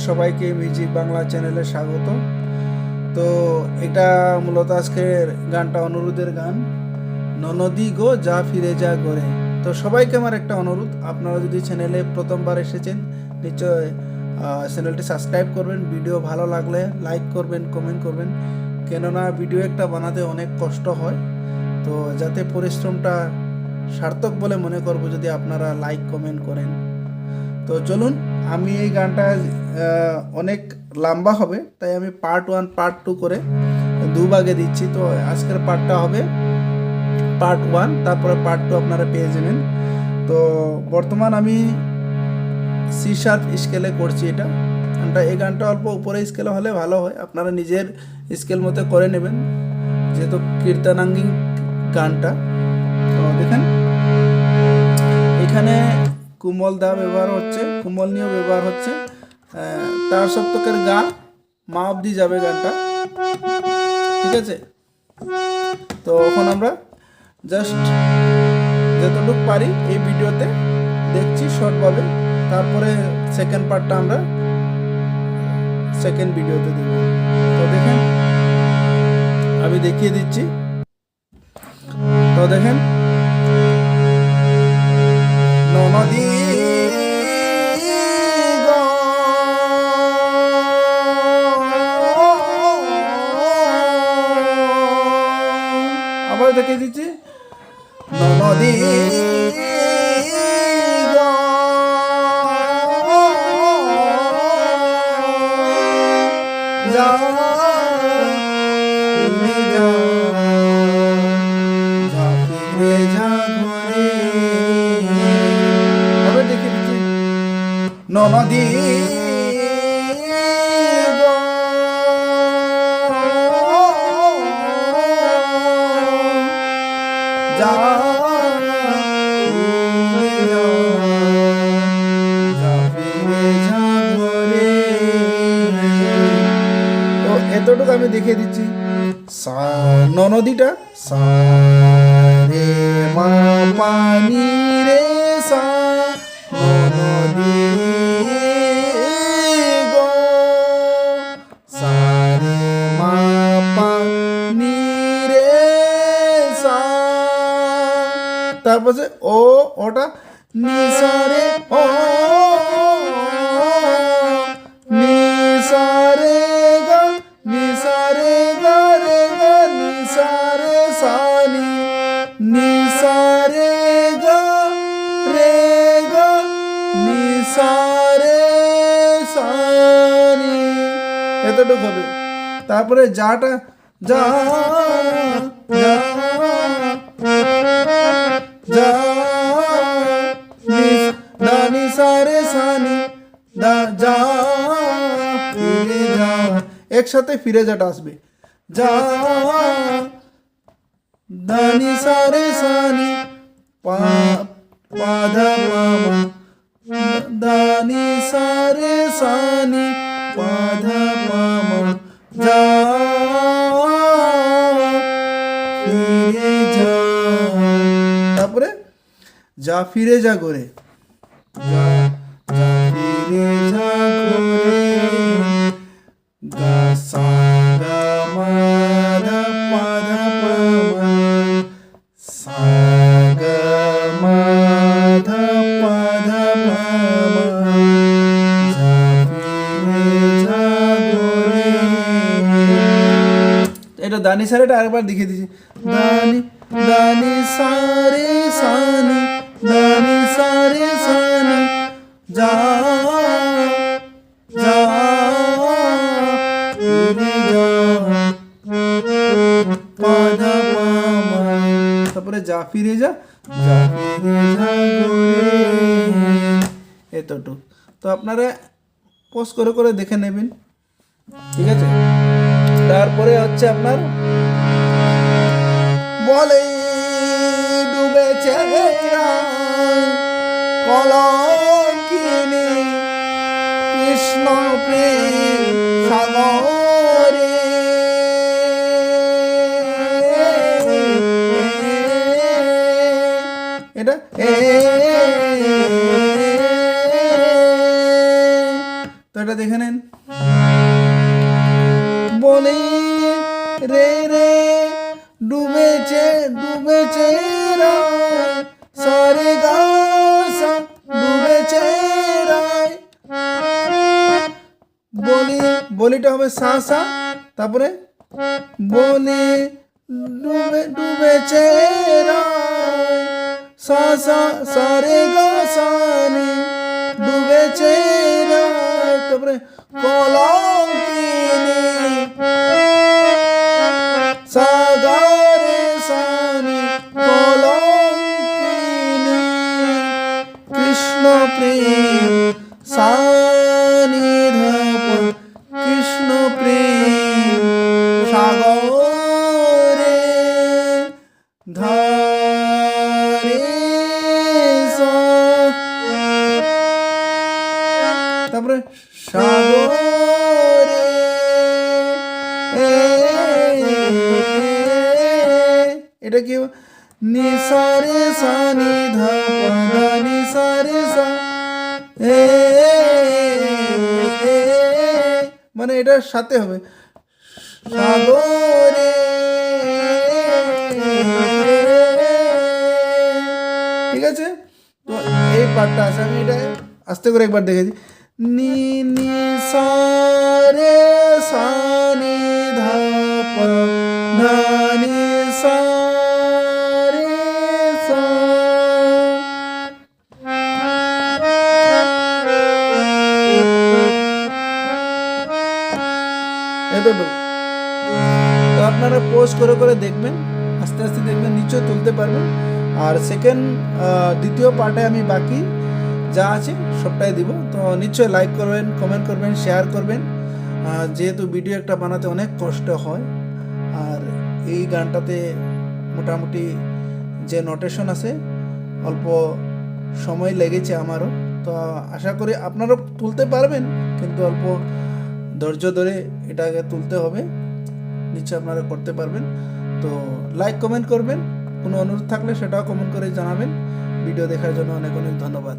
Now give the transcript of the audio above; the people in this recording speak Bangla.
সবাইকে মিউজিক বাংলা চ্যানেলে স্বাগত। তো এটা মূলত আজকের গানটা অনুরোধের গান, ননদী গো যা ফিরে যা করে। তো সবাইকে আমার একটা অনুরোধ, আপনারা যদি চ্যানেলে প্রথমবার এসেছেন নিশ্চয় চ্যানেলটি সাবস্ক্রাইব করবেন, ভিডিও ভালো লাগলে লাইক করবেন, কমেন্ট করবেন, কেননা ভিডিও একটা বানাতে অনেক কষ্ট হয়। তো যাতে পরিশ্রমটা সার্থক বলে মনে করব যদি আপনারা লাইক কমেন্ট করেন। তো চলুন, আমি এই গানটা অনেক লম্বা হবে, তাই আমি পার্ট 1 পার্ট 2 করে দুভাগে দিচ্ছি। তো আজকের পার্টটা হবে পার্ট 1, তারপরে পার্ট 2 আপনারা পেয়ে যাবেন। তো বর্তমান আমি সি শার্প স্কেলে করছি এটা গানটা। এই গানটা অল্প উপরে স্কেলে হলে ভালো হয়, আপনারা নিজের স্কেল মতো করে নেবেন, যেহেতু কীর্তনাঙ্গিক গানটা। তো দেখেন এখানে কুমল দা ব্যবহার হচ্ছে, কুমল নিয়েও ব্যবহার হচ্ছে। তার সপ্তকের গা মা অবধি যাবে গানটা, ঠিক আছে। তো এখন আমরা জাস্ট যতটুকু পারি এই ভিডিওতে দেখছি শর্টভাবে, তারপরে সেকেন্ড পার্টটা আমরা সেকেন্ড ভিডিওতে দেব। তো দেখেন আমি দেখিয়ে দিচ্ছি। তো দেখেন, ননদী গো আবার দেখিয়ে দিচ্ছি, ননদী গো যা ফিরে যা ঘরে। আবার দেখিয়ে দিচ্ছি, ননদী গো যা ফিরে যা ঘরে। তো এতটুকু আমি দেখিয়ে দিচ্ছি। সা ননদীটা সা রে মা পানি রে সা, ননদী গো সা রে মা পানি রে সা। তারপরে ওটা নিসারে ও নিসারে গা নিসারে গা রে গা নিসারে সানি নিসারে গা রে গা নিসারে সানি, এতটুকু হবে। তারপরে যাটা যা যা যা দানি সারে সানি দা যা ফিরে যা, একসাথে ফিরে যাটা আসবে, যা দানি সারে সানি পা পাধা মামা দানি সারে সানি পাধা মামা যা ফিরে যা। তারপরে যা ফিরে যা করে, যা যা ফিরে যা করে, গা সা গা মা ধা পা ধা পা মা, সা গা মা ধা পা ধা পা মা, যা ফিরে যা করে। এটা দানি সারেটা আরেকবার দেখিয়ে দিচ্ছি, দানি দানি সারে সানি দানি সারে সানি যা যা ফিরে যা পাধা পামা। তারপরে যা ফিরে যা যা ফিরে যা ঘরে, এতটুক। তো আপনারা পোস্ট করে করে দেখে নেবেন, ঠিক আছে। তারপরে হচ্ছে আপনার বলে ডুবেছে কলঙ্কিনী কৃষ্ণ প্রেম সাগরে, এটা তো এটা দেখে নেন। বলে রে রে ডুবেছে ডুবেছে রায়, সারে গা সা ডুবেছে রায়। বলি বলিটা হবে সা সা, তারপরে বলে ডুবেছে রায়, সা সা সারে গা সা নি ডুবেছে রায়, তারপরে কলঙ্কিনী সা গা রে সা নি কলঙ্কিনী, কৃষ্ণ প্রেম সা নি ধা পা, কৃষ্ণ প্রেম সাগরে ধারে সা, তারপরে সাগরে এটা কি নি সা রে সা নি ধা পা ধা নি সা রে সা, মানে এটার সাথে হবে সাগরে। ঠিক আছে, তো এই পার্টটা আছে, আমি এটা আস্তে করে একবার দেখে দিই। নি নি সা রে সা নি ধা পা ধা নি সা রে সা, এতটুকু। তো আপনারা পোস্ট করে করে দেখবেন, আস্তে আস্তে দেখবেন নিশ্চয় তুলতে পারবেন। আর দ্বিতীয় পার্টে আমি বাকি যা আছে সবটাই দিব। তো নিশ্চয়ই লাইক করবেন, কমেন্ট করবেন, শেয়ার করবেন। যেহেতু ভিডিও একটা বানাতে অনেক কষ্ট হয়, আর এই গানটাতে মোটামুটি যে নোটেশন আছে অল্প সময় লেগেছে আমারও। তো আশা করি আপনারাও তুলতে পারবেন, কিন্তু অল্প ধৈর্য ধরে এটাকে তুলতে হবে। নিশ্চয় আপনারা করতে পারবেন। তো লাইক কমেন্ট করবেন, কোনো অনুরোধ থাকলে সেটাও কমেন্ট করে জানাবেন। ভিডিও দেখার জন্য অনেক অনেক ধন্যবাদ।